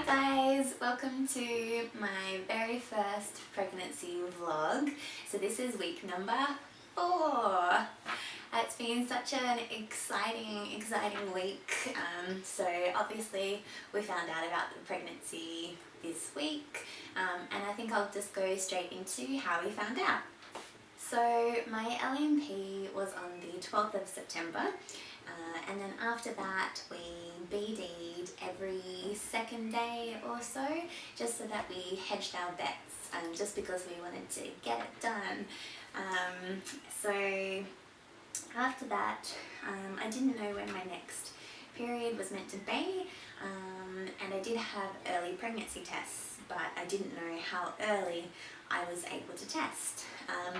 guys, welcome to my very first pregnancy vlog. So this is week number 4. It's been such an exciting week. So obviously we found out about the pregnancy this week, and I think I'll just go straight into how we found out. So my LMP was on the 12th of September. And then after that we BD'd every second day or so, just so that we hedged our bets, just because we wanted to get it done. So after that, I didn't know when my next period was meant to be, and I did have early pregnancy tests, but I didn't know how early I was able to test.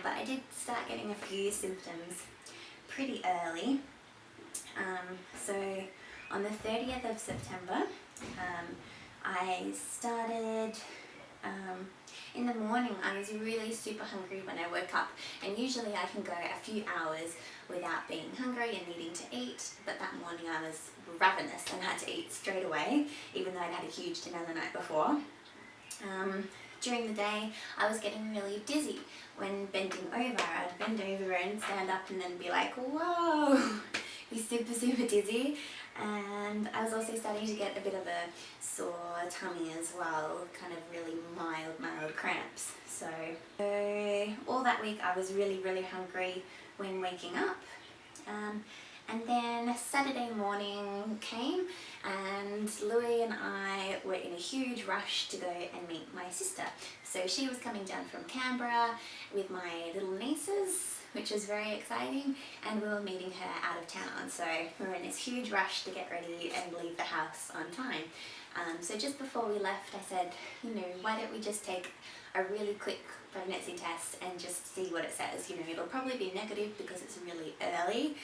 But I did start getting a few symptoms pretty early. So on the 30th of September, I started, in the morning I was really super hungry when I woke up, and usually I can go a few hours without being hungry and needing to eat, but that morning I was ravenous and had to eat straight away, even though I'd had a huge dinner the night before. During the day I was getting really dizzy. When bending over, I'd bend over and stand up and then be like, whoa! Be super dizzy, and I was also starting to get a bit of a sore tummy as well, kind of really mild cramps. So all that week I was really hungry when waking up. And then Saturday morning came, and Louie and I were in a huge rush to go and meet my sister. So she was coming down from Canberra with my little nieces, which was very exciting, and we were meeting her out of town. So we were in this huge rush to get ready and leave the house on time. So just before we left, I said, you know, why don't we just take a really quick pregnancy test and just see what it says. You know, it'll probably be negative because it's really early.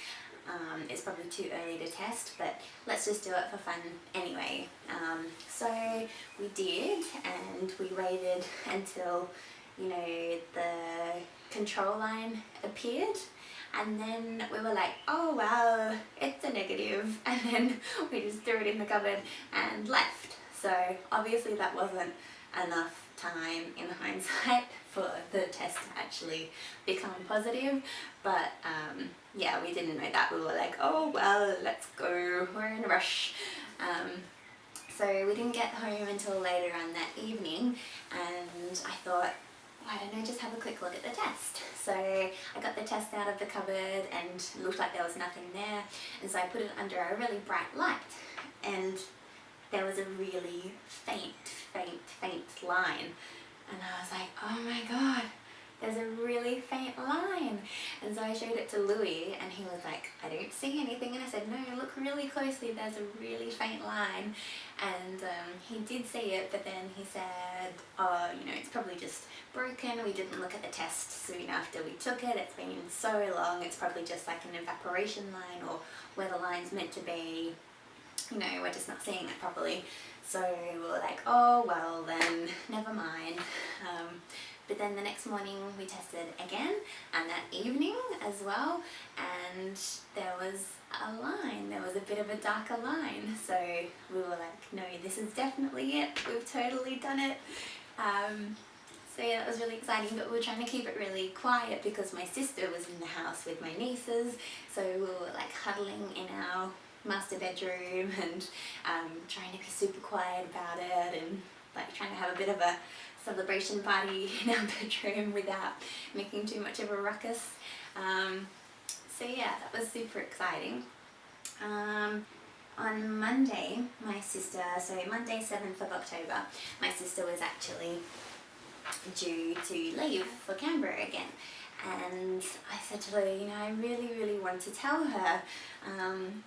It's probably too early to test, but let's just do it for fun anyway. So we did, and we waited until, you know, the control line appeared, and then we were like, oh wow, it's a negative, and then we just threw it in the cupboard and left. So obviously that wasn't enough time in hindsight for the test to actually become positive, but yeah, we didn't know that. We were like, oh well, let's go, we're in a rush. So we didn't get home until later on that evening, and I thought, why don't I just have a quick look at the test? So I got the test out of the cupboard and it looked like there was nothing there, and so I put it under a really bright light, and there was a really faint line, and I was like, oh my god, there's a really faint line. And so I showed it to Louie, and he was like, I don't see anything. And I said, no, look really closely, there's a really faint line. And he did see it, but then he said, oh, you know, it's probably just broken. We didn't look at the test soon after we took it. It's been so long, it's probably just like an evaporation line, or where the line's meant to be. You know, we're just not seeing it properly. So we were like, oh well, then never mind. But then the next morning we tested again, and that evening as well, and there was a line, there was a bit of a darker line. So we were like, no, this is definitely it, we've totally done it. So yeah, that was really exciting, but we were trying to keep it really quiet because my sister was in the house with my nieces, so we were like huddling in our master bedroom and trying to be super quiet about it, and like trying to have a bit of a celebration party in our bedroom without making too much of a ruckus. So yeah, that was super exciting. On Monday, my sister, so Monday 7th of October, my sister was actually due to leave for Canberra again. And I said to Louie, you know, I really want to tell her,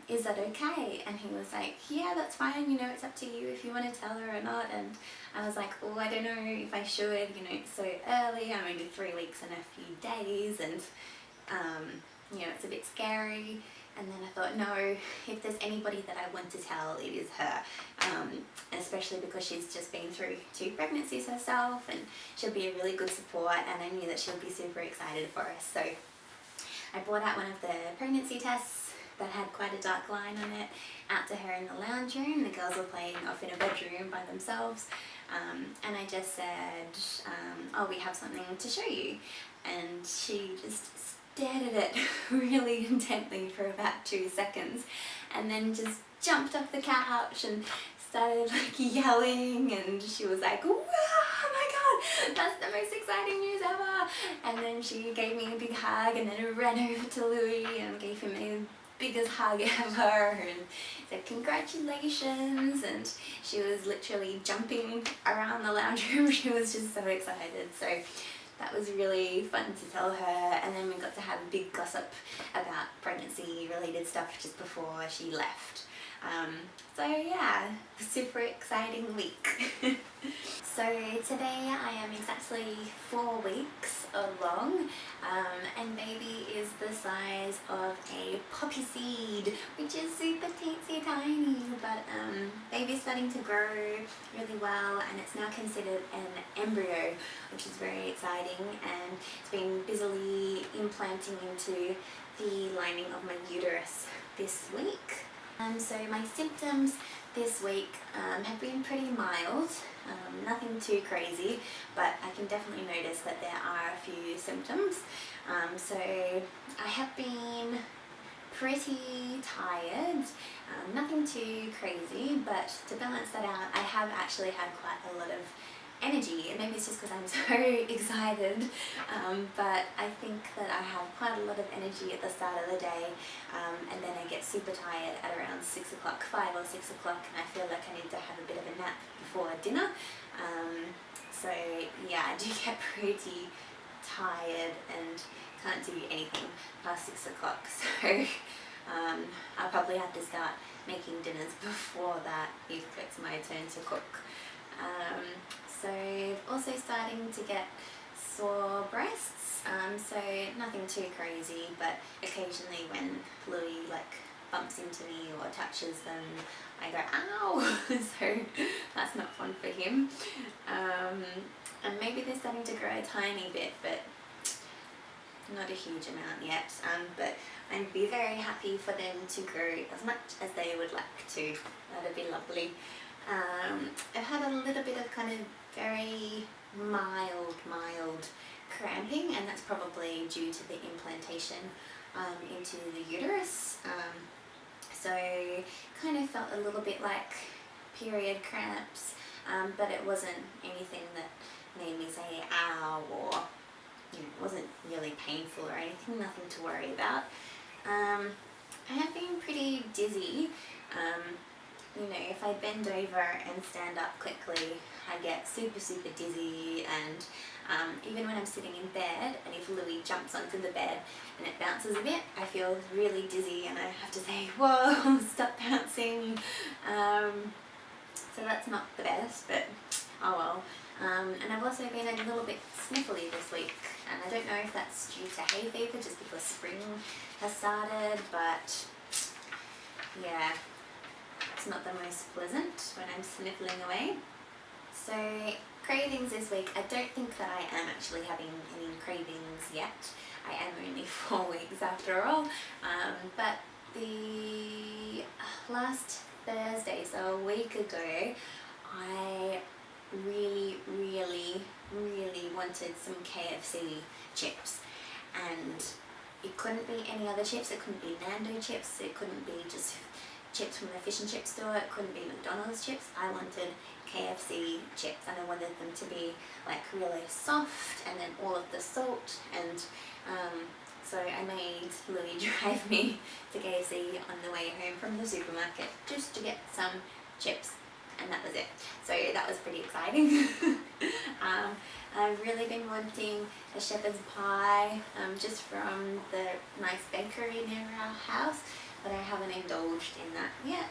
is that okay? And he was like, yeah, that's fine, you know, it's up to you if you want to tell her or not. And I was like, oh, I don't know if I should, you know, it's so early, I'm only 3 weeks and a few days, and you know, it's a bit scary. And then I thought, no, if there's anybody that I want to tell, it is her, especially because she's just been through 2 pregnancies herself, and she'll be a really good support, and I knew that she'll be super excited for us. So I brought out one of the pregnancy tests, that had quite a dark line on it out to her in the lounge room. The girls were playing off in a bedroom by themselves, and I just said, oh, we have something to show you. And she just stared at it really intently for about 2 seconds, and then just jumped off the couch and started like yelling, and she was like, "Wow, oh my god, that's the most exciting news ever!" And then she gave me a big hug, and then ran over to Louis and gave him the biggest hug ever and said congratulations, and she was literally jumping around the lounge room. She was just so excited. So that was really fun to tell her, and then we got to have a big gossip about pregnancy related stuff just before she left. So yeah, super exciting week. So today I am exactly 4 weeks along, and baby is the size of a poppy seed, which is super teensy tiny, but baby's starting to grow really well, and it's now considered an embryo, which is very exciting, and it's been busily implanting into the lining of my uterus this week. So my symptoms this week have been pretty mild, nothing too crazy, but I can definitely notice that there are a few symptoms. So I have been pretty tired, nothing too crazy, but to balance that out, I have actually had quite a lot of energy, and maybe it's just because I'm so excited, but I think that I have quite a lot of energy at the start of the day, and then I get super tired at around 6 o'clock, 5 or 6 o'clock, and I feel like I need to have a bit of a nap before dinner. So yeah, I do get pretty tired and can't do anything past 6 o'clock, so I'll probably have to start making dinners before that if it's my turn to cook. So also starting to get sore breasts, so nothing too crazy, but occasionally when Louis like bumps into me or touches them, I go ow, so that's not fun for him. And maybe they're starting to grow a tiny bit, but not a huge amount yet, but I'd be very happy for them to grow as much as they would like to. That'd be lovely. I've had a little bit of kind of very mild cramping, and that's probably due to the implantation into the uterus. So kind of felt a little bit like period cramps, but it wasn't anything that made me say ow, or it wasn't really painful or anything, nothing to worry about. I have been pretty dizzy. You know, if I bend over and stand up quickly, I get super dizzy, and even when I'm sitting in bed, and if Louis jumps onto the bed and it bounces a bit, I feel really dizzy and I have to say, whoa, stop bouncing. So that's not the best, but oh well. And I've also been a little bit sniffly this week, and I don't know if that's due to hay fever just because spring has started, but yeah, it's not the most pleasant when I'm sniffling away. So cravings this week, I don't think that I am actually having any cravings yet. I am only 4 weeks after all, but the last Thursday, so a week ago, I really wanted some KFC chips, and it couldn't be any other chips. It couldn't be Nando chips, it couldn't be just chips from the fish and chip store, it couldn't be McDonald's chips. I wanted KFC chips, and I wanted them to be like really soft, and then all of the salt, and so I made Louis drive me to KFC on the way home from the supermarket just to get some chips, and that was it. So that was pretty exciting. I've really been wanting a shepherd's pie, just from the nice bakery near our house, but I haven't indulged in that yet.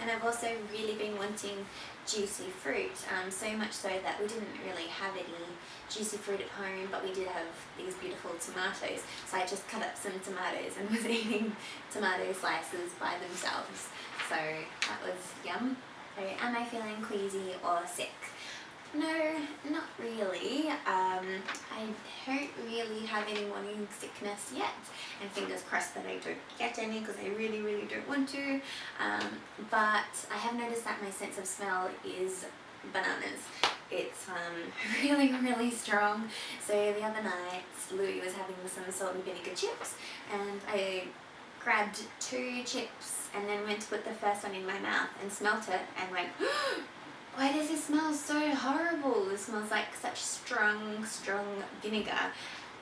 And I've also really been wanting juicy fruit, so much so that we didn't really have any juicy fruit at home, but we did have these beautiful tomatoes, so I just cut up some tomatoes and was eating tomato slices by themselves, so that was yum. So am I feeling queasy or sick? No, not really. I don't really have any morning sickness yet, and fingers crossed that I don't get any because I really, really don't want to. But I have noticed that my sense of smell is bananas. It's really, really strong. So the other night, Louis was having some salt and vinegar chips, and I grabbed 2 chips and then went to put the first one in my mouth and smelt it and went, why does it smell so horrible? It smells like such strong vinegar,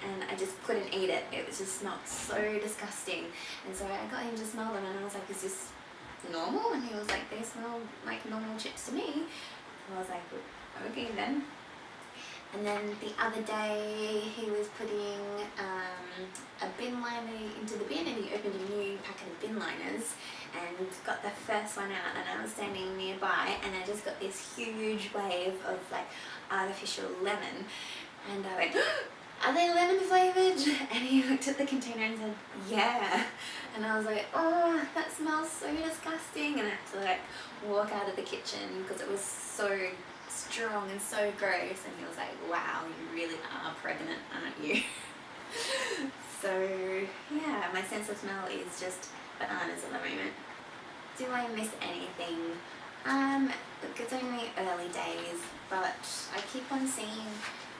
and I just couldn't eat it. It was just smelled so disgusting. And so I got him to smell them, and I was like, is this normal? And he was like, they smell like normal chips to me. And I was like, okay then. And then the other day he was putting a bin liner into the bin, and he opened a new packet of bin liners and got the first one out, and I was standing nearby, and I just got this huge wave of like artificial lemon, and I went, are they lemon flavoured? And he looked at the container and said, yeah. And I was like, oh, that smells so disgusting, and I had to like walk out of the kitchen because it was so strong and so gross. And he was like, wow, you really are pregnant, aren't you? So yeah, my sense of smell is just bananas at the moment. Do I miss anything? Look, it's only early days, but I keep on seeing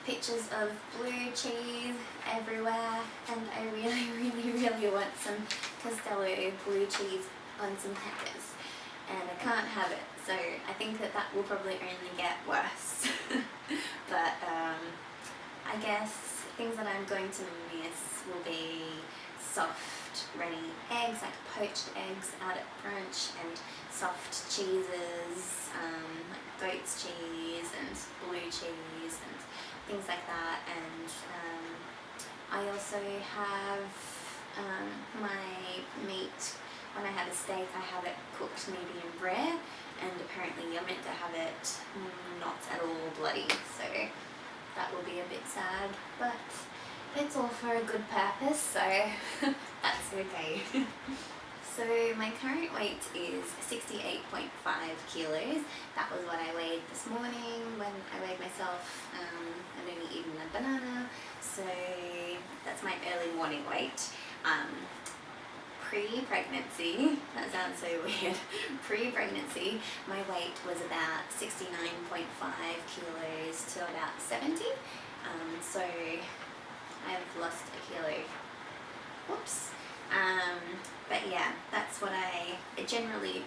pictures of blue cheese everywhere, and I really, really, really want some Castello blue cheese on some crackers, and I can't have it, so I think that that will probably only get worse. But I guess things that I'm going to miss will be soft, ready eggs, like poached eggs out at brunch, and soft cheeses, like goat's cheese and blue cheese and things like that. And I also have my meat. When I have a steak, I have it cooked medium rare, and apparently you're meant to have it not at all bloody, so that will be a bit sad, but it's all for a good purpose, so that's okay. So my current weight is 68.5 kilos. That was what I weighed this morning when I weighed myself. I'd only eaten a banana, so that's my early morning weight. Pre-pregnancy, that sounds so weird, pre-pregnancy my weight was about 69.5 kilos to about 70, so I've lost a kilo. Whoops. But yeah, that's what I generally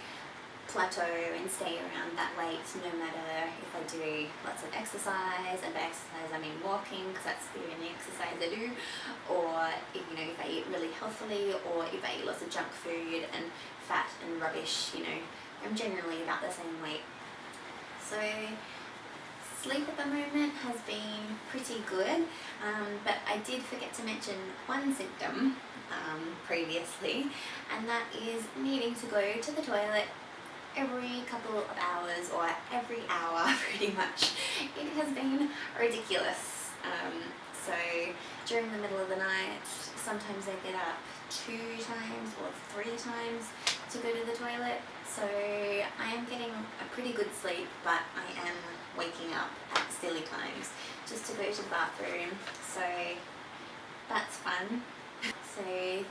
plateau and stay around that weight, no matter if I do lots of exercise, and by exercise I mean walking, because that's the only exercise I do, or if, you know, if I eat really healthily, or if I eat lots of junk food and fat and rubbish, you know, I'm generally about the same weight. So sleep at the moment has been pretty good, but I did forget to mention one symptom previously, and that is needing to go to the toilet every couple of hours, or every hour pretty much. It has been ridiculous. So during the middle of the night, sometimes I get up 2 times or 3 times to go to the toilet. So I am getting a pretty good sleep, but I am waking up at silly times just to go to the bathroom. So that's fun. So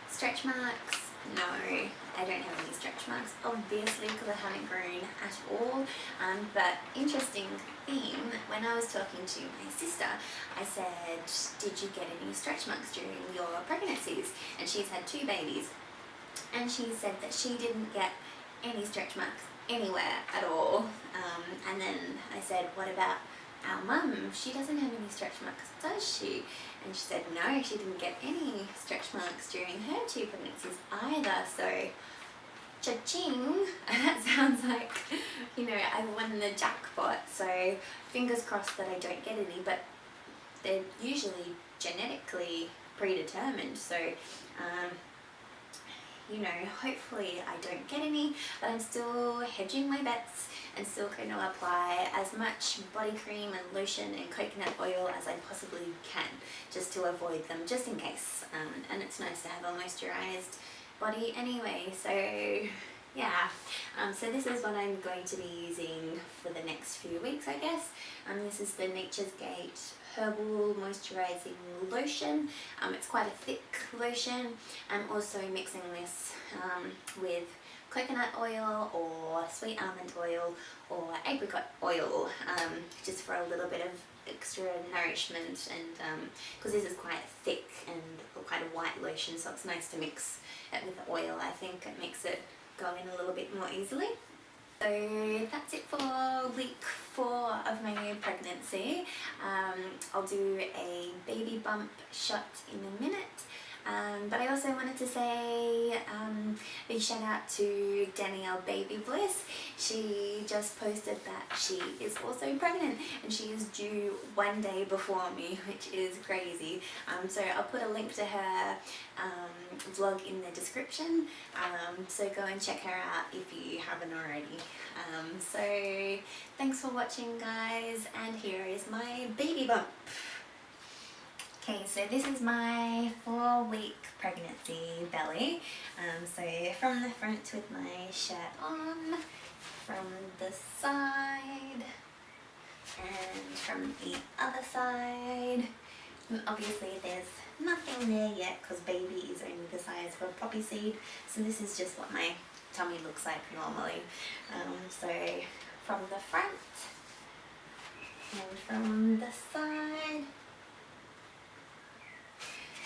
stretch marks, no, I don't have any stretch marks, obviously, because I haven't grown at all. But interesting thing, when I was talking to my sister, I said, did you get any stretch marks during your pregnancies? And she's had 2 babies, and she said that she didn't get any stretch marks anywhere at all. And then I said, what about our mum? She doesn't have any stretch marks, does she? And she said no, she didn't get any stretch marks during her 2 pregnancies either. So cha-ching, that sounds like, you know, I won the jackpot. So fingers crossed that I don't get any, but they're usually genetically predetermined. So you know, hopefully I don't get any, but I'm still hedging my bets and still going to apply as much body cream and lotion and coconut oil as I possibly can, just to avoid them, just in case. And it's nice to have a moisturized body anyway, so yeah, so this is what I'm going to be using for the next few weeks, I guess. This is the Nature's Gate Herbal Moisturizing Lotion. It's quite a thick lotion. I'm also mixing this with coconut oil or sweet almond oil or apricot oil, just for a little bit of extra nourishment, and because this is quite thick and quite a white lotion, so it's nice to mix it with the oil. I think it makes it go in a little bit more easily. So that's it for week 4 of my new pregnancy. I'll do a baby bump shot in a minute. But I also wanted to say big shout out to Danielle Baby Bliss. She just posted that she is also pregnant and she is due 1 day before me, which is crazy. So I'll put a link to her vlog in the description, so go and check her out if you haven't already. So thanks for watching, guys, and here is my baby bump. Okay, so this is my 4-week pregnancy belly. So from the front with my shirt on, from the side, and from the other side. And obviously there's nothing there yet because baby is only the size of a poppy seed. So this is just what my tummy looks like normally. So from the front and from the side,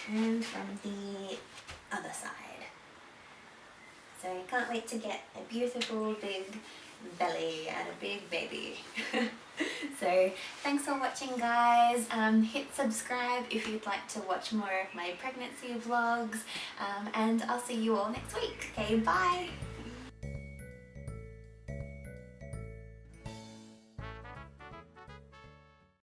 and from the other side. So I can't wait to get a beautiful big belly and a big baby. So thanks for watching, guys. Hit subscribe if you'd like to watch more of my pregnancy vlogs, and I'll see you all next week. Okay, bye!